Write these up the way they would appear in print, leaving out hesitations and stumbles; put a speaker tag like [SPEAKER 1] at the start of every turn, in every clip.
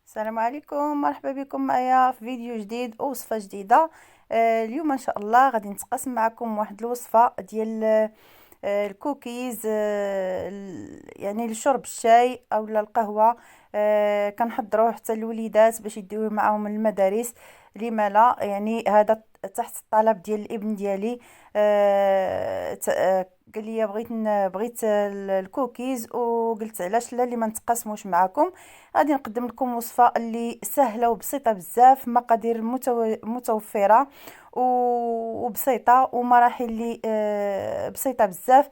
[SPEAKER 1] السلام عليكم، مرحبا بكم معايا في فيديو جديد ووصفه جديده. اليوم ان شاء الله غادي نتقاسم معكم واحد الوصفه ديال الكوكيز، يعني لشرب الشاي او القهوه. كنحضروه حتى الوليدات باش يديوه معاهم المدارس. لما لا، يعني هذا تحت الطلب ديال الابن ديالي. قال لي بغيت الكوكيز، وقلت علاش لا اللي ما نتقاسموش معكم. غادي نقدم لكم وصفه اللي سهله وبسيطه بزاف، مقادير متوفره وبسيطه، ومراحل اللي بسيطه بزاف.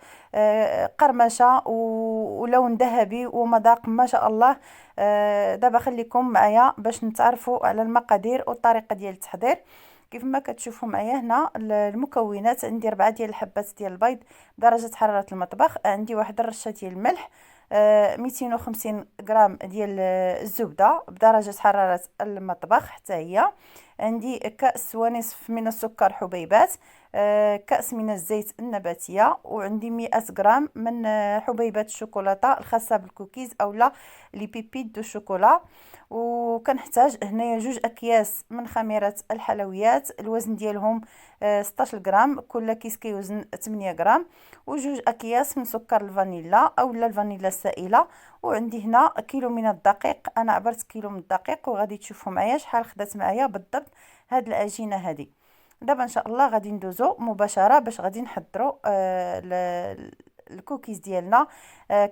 [SPEAKER 1] قرمشه ولون ذهبي ومذاق ما شاء الله. دابا خليكم معايا باش نتعرفوا على المقادير والطريقه ديال التحضير. كيف ما كتشوفوا معايا هنا المكونات: عندي 4 ديال الحبات ديال البيض بدرجه حراره المطبخ، عندي واحد الرشه ديال الملح، 250 غرام ديال الزبده بدرجه حراره المطبخ حتى هي، عندي كأس ونصف من السكر حبيبات، كأس من الزيت النباتية، وعندي 100 غرام من حبيبات الشوكولاتة الخاصة بالكوكيز أولا لي بيبيت دو شوكولا. وكنحتاج هنايا 2 أكياس من خميرة الحلويات، الوزن ديالهم 16 غرام، كل كيس كيوزن 8 غرام، و2 أكياس من سكر الفانيلا أولا الفانيلا السائلة. وعندي هنا كيلو من الدقيق، انا عبرت كيلو من الدقيق، وغادي تشوفوا معايا شحال خدات معايا بالضبط هاد العجينه هذه. دابا ان شاء الله غادي ندوزو مباشره باش غادي نحضروا الكوكيز ديالنا.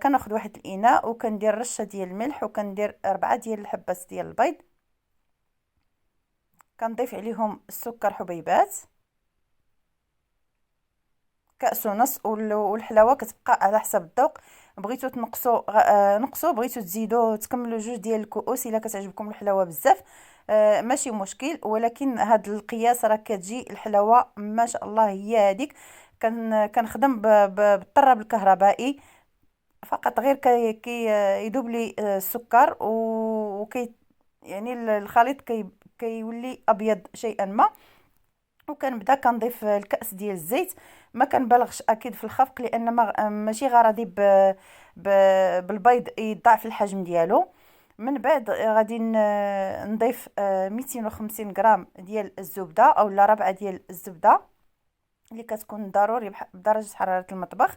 [SPEAKER 1] كناخذ واحد الاناء وكندير رشه ديال الملح، وكندير 4 ديال الحبات ديال البيض، كنضيف عليهم السكر حبيبات كأس ونص، والحلاوه كتبقى على حسب الذوق. بغيتو تنقصوا نقصوا، بغيتو تزيدوا تكملوا 2 ديال الكؤوس الا كتعجبكم الحلاوه بزاف. ماشي مشكل، ولكن هاد القياس راه كتجي الحلاوه ما شاء الله هي هذيك. كنخدم بالطراب الكهربائي فقط، غير كي يذوب لي السكر وكي يعني الخليط كيولي ابيض شيئا ما. وكنبدا كنضيف الكأس ديال الزيت، ما كنبالغش اكيد في الخفق، لان ماشي غرضي بالبيض يضاعف الحجم ديالو. من بعد غادي نضيف 250 غرام ديال الزبده اولا ربعه ديال الزبده اللي كتكون ضروري بدرجه حراره المطبخ.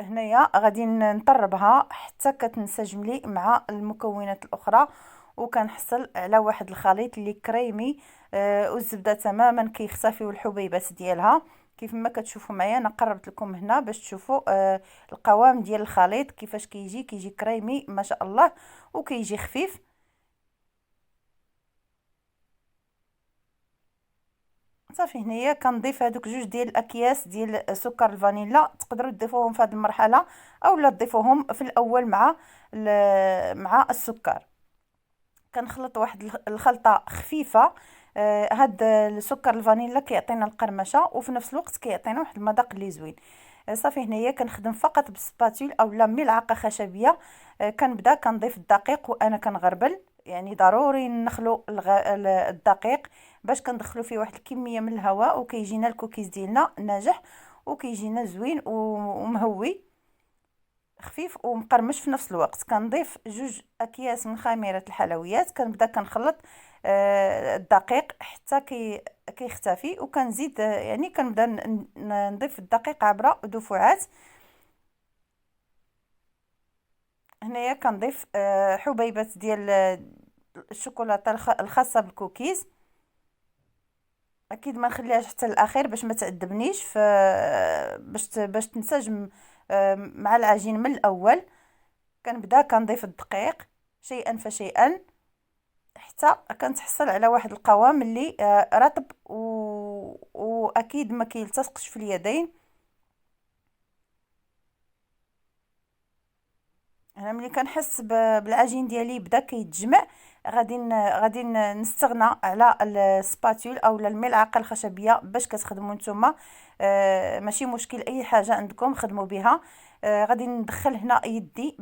[SPEAKER 1] هنايا غادي نطربها حتى كتنسجم لي مع المكونات الاخرى، وكنحصل على واحد الخليط اللي كريمي. والزبده تماما كيختفي والحبيبات ديالها. كيف ما كتشوفوا معايا انا قربت لكم هنا باش تشوفوا القوام ديال الخليط كيفاش كيجي كريمي ما شاء الله، وكيجي خفيف. صافي هنايا كنضيف هذوك 2 ديال الاكياس ديال سكر الفانيلا، تقدروا تضيفوهم في هذه المرحله اولا تضيفوهم في الاول مع السكر. كنخلط واحد الخلطه خفيفه. هاد السكر الفانيلا كيعطينا القرمشه، وفي نفس الوقت كيعطينا واحد المذاق اللي زوين. صافي هنايا كنخدم فقط بالسباتول اولا ملعقه خشبيه. كنبدا كنضيف الدقيق وانا كنغربل، يعني ضروري نخلو الدقيق باش كندخلو فيه واحد الكميه من الهواء، وكيجينا الكوكيز ديالنا ناجح وكيجينا زوين ومهوي خفيف ومقرمش في نفس الوقت. كنضيف 2 أكياس من خميره الحلويات، كنبدا كنخلط الدقيق حتى كيختفي، وكنزيد يعني كنبدا نضيف الدقيق عبر دفعات. هنايا كنضيف حبيبات ديال الشوكولاته الخاصه بالكوكيز. اكيد ما نخليهاش حتى الاخير باش ما تعذبنيش باش تنسجم مع العجين من الاول. كنبدا كنضيف الدقيق شيئا فشيئا حتى كنتحصل على واحد القوام اللي رطب واكيد ما كيلتصقش في اليدين. انا ملي كنحس بالعجين ديالي بدا كيتجمع، غادي نستغنى على السباتول اولا الملعقه الخشبيه باش كتخدموا نتوما. ماشي مشكل، اي حاجه عندكم خدموا بها. غادي ندخل هنا يدي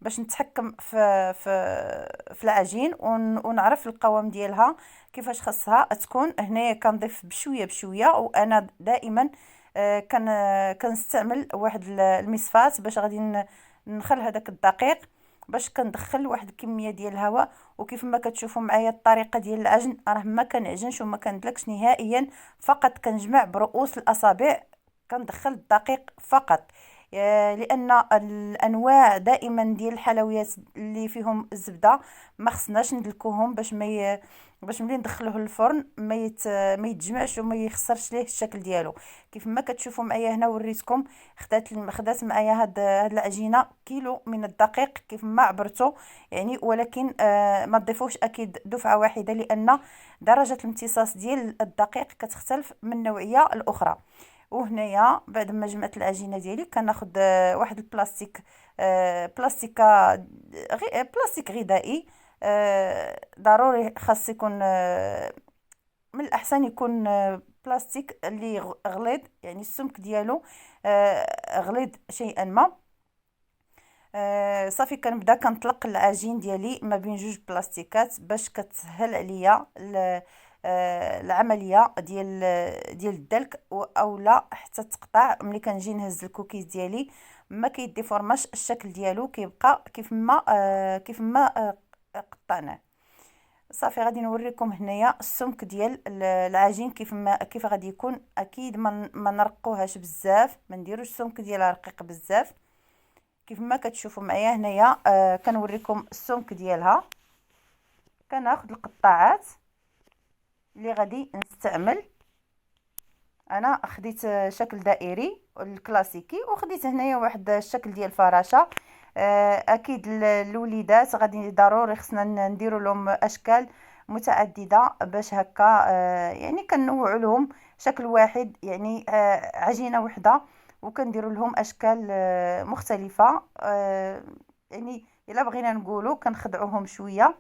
[SPEAKER 1] باش نتحكم في العجين ونعرف القوام ديالها كيفاش خاصها تكون. هنايا كنضيف بشويه بشويه، وانا دائما كنستعمل واحد المصفات باش غادي نخل هذاك الدقيق باش كندخل واحد الكميه ديال الهواء. وكيف ما كتشوفوا معايا الطريقه ديال العجن راه ما كنعجنش وما كندلكش نهائيا، فقط كنجمع برؤوس الاصابع، كندخل الدقيق فقط. لان الانواع دائما ديال الحلويات اللي فيهم الزبده ما خصناش ندلكوهم باش ملي ندخلوه للفرن ما يتجمعش وما يخسرش ليه الشكل ديالو. كيف ما كتشوفوا معايا هنا وريتكم، خدات معايا هاد العجينه كيلو من الدقيق كيف ما عبرته يعني. ولكن ما تضيفوش اكيد دفعه واحده، لان درجه الامتصاص ديال الدقيق كتختلف من نوعيه الاخرى. وهنايا بعد ما جمعت العجينه ديالي كناخذ واحد البلاستيك، بلاستيكه بلاستيك غذائي. ضروري خاص يكون من الاحسن يكون بلاستيك اللي غليظ، يعني السمك ديالو غليظ شيئا ما. صافي كنبدا كنطلق العجين ديالي ما بين جوج بلاستيكات باش كتسهل عليا العمليه ديال الدلك، اولا حتى تقطع. ملي كنجي نهز الكوكيز ديالي ما كيديفورماش الشكل ديالو، كيبقى كيف ما قطعناه. صافي غادي نوريكم هنايا السمك ديال العجين كيف غادي يكون. اكيد ما نرقوهاش بزاف، ما نديروش السمك ديالها رقيق بزاف. كيف ما كتشوفوا معايا هنايا كنوريكم السمك ديالها. كناخذ القطاعات اللي غادي نستعمل. انا خديت شكل دائري الكلاسيكي، وخديت هنايا واحد الشكل ديال الفراشه. اكيد الوليدات غادي ضروري خصنا نديروا لهم اشكال متعدده باش هكا يعني كنوعوا لهم شكل واحد، يعني عجينه وحده وكنديروا لهم اشكال مختلفه. يعني الا بغينا نقولوا كنخدعوهم شويه.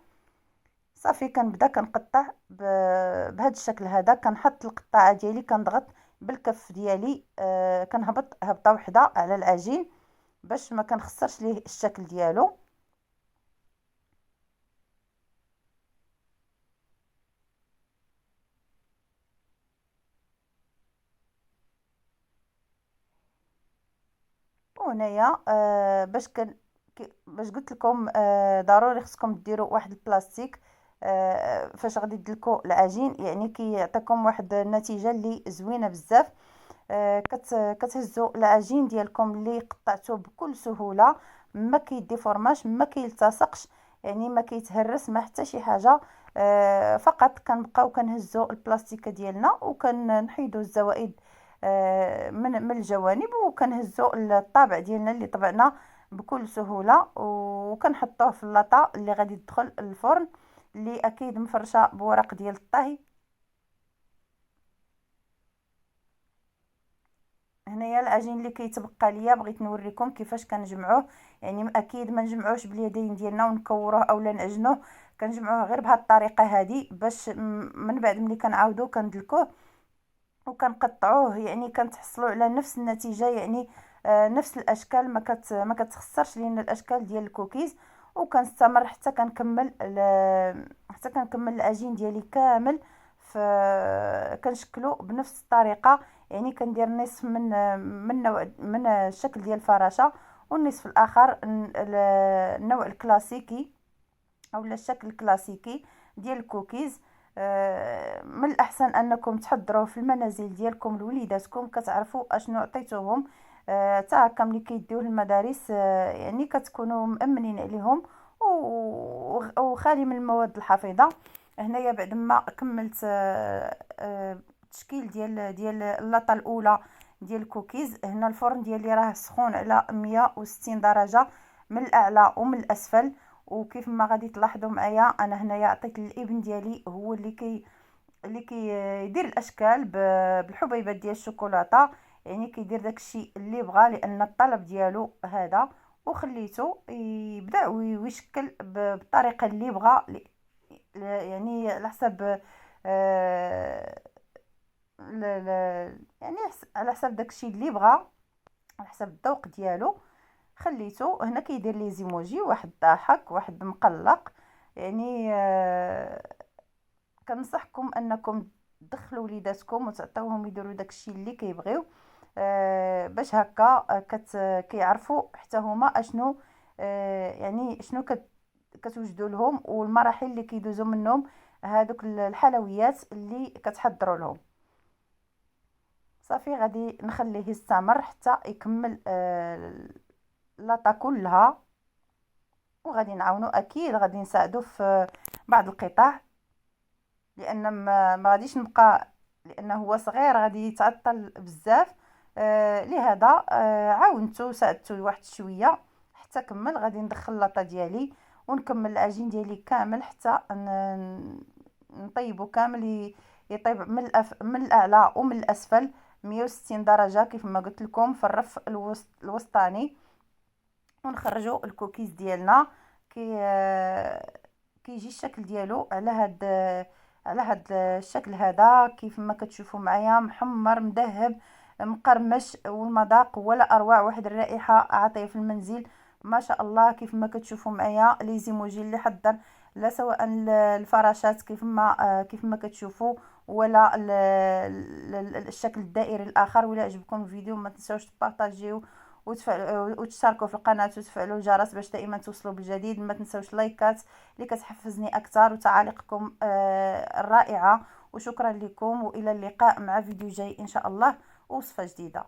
[SPEAKER 1] صافي كنبدا كنقطع بهذا الشكل هذا. كنحط القطاعه ديالي كنضغط بالكف ديالي، كنهبط هبطه وحده على العجين باش ما كنخسرش ليه الشكل ديالو. وهنايا باش قلت لكم ضروري خصكم ديروا واحد البلاستيك فاش غادي تدلكوا العجين، يعني كيعطيكم واحد النتيجه اللي زوينه بزاف. كتهزوا العجين ديالكم اللي قطعتوه بكل سهوله، ما كيديفورماش ما كيلتصقش، يعني ما كيتهرس ما حتى شي حاجه. فقط كنبقاو كنهزوا البلاستيكه ديالنا وكنحيدوا الزوائد من الجوانب، وكنهزوا الطابع ديالنا اللي طبعنا بكل سهوله، وكنحطوه في اللاطه اللي غادي تدخل الفرن اللي اكيد مفرشه بورق ديال الطهي. هنايا العجين اللي كيتبقى ليا بغيت نوريكم كيفاش كنجمعوه. يعني اكيد ما نجمعوش باليدين ديالنا ونكوروه اولا نعجنوه، كنجمعوه غير بهذه الطريقه هذه باش من بعد ملي كنعاودو كندلكوه وكنقطعوه، يعني كنتحصلوا على نفس النتيجه، يعني نفس الاشكال. ما كتخسرش لينا الاشكال ديال الكوكيز. وكنستمر حتى كنكمل العجين ديالي كامل. كنشكلو بنفس الطريقه، يعني كندير نصف من نوع من الشكل ديال الفراشه، والنصف الاخر النوع الكلاسيكي او الشكل الكلاسيكي ديال الكوكيز. من الاحسن انكم تحضروه في المنازل ديالكم لوليداتكم، كتعرفوا اشنو عطيتوهم حتى هكا ملي كيديوه للمدارس يعني كتكونوا مأمنين عليهم وخالي من المواد الحافظه. هنايا بعد ما كملت التشكيل ديال اللاطه الاولى ديال الكوكيز، هنا الفرن ديالي راه سخون على 160 درجه من الاعلى ومن الاسفل. وكيف ما غادي تلاحظوا معايا انا هنايا عطيت الابن ديالي هو اللي كيدير الاشكال بالحبيبات ديال الشوكولاته، يعني كيدير داكشي اللي بغى لان الطلب ديالو هذا. وخليته يبدا ويشكل بالطريقه اللي بغى، يعني على حسب يعني على حسب داكشي اللي بغى، على حسب الذوق ديالو. خليته هنا كيدير لي زيموجي، واحد ضاحك واحد مقلق. يعني كنصحكم انكم تدخلوا وليداتكم وتعطيوهم يديروا داكشي اللي كيبغيو باش هكا كيعرفوا حتى هما اشنو يعني شنو كتوجدوا لهم، والمراحل اللي كيدوزوا منهم هادوك الحلويات اللي كتحضروا لهم. صافي غادي نخليه يستمر حتى يكمل لاطا كلها، وغادي نعاونو اكيد غادي نساعدو في بعض القطع، لان ما غاديش نبقى، لانه هو صغير غادي يتعطل بزاف. لهذا عاونته ساعدته واحد شويه حتى كمل. غادي ندخل لاطا ديالي ونكمل العجين ديالي كامل حتى نطيبو كامل، يطيب من الاعلى ومن الاسفل 160 درجه كيف ما قلت لكم في الرف الوسطاني. ونخرجوا الكوكيز ديالنا. كيجي الشكل ديالو على هاد الشكل هذا كيف ما كتشوفوا معايا، محمر مذهب مقرمش، والمذاق ولا اروع، واحد الرائحه عاطيه في المنزل ما شاء الله. كيف ما كتشوفوا معايا لي زيموجي اللي حضر، لا سواء الفراشات كيف ما كتشوفوا، ولا الشكل الدائري الاخر. ولا عجبكم الفيديو ما تنساوش تبارطاجيو وتشتركوا في القناه وتفعلوا الجرس باش دائما توصلوا بالجديد. ما تنساوش لايكات اللي كتحفزني اكثر، وتعاليقكم الرائعه. وشكرا لكم، والى اللقاء مع فيديو جاي ان شاء الله ووصفه جديده.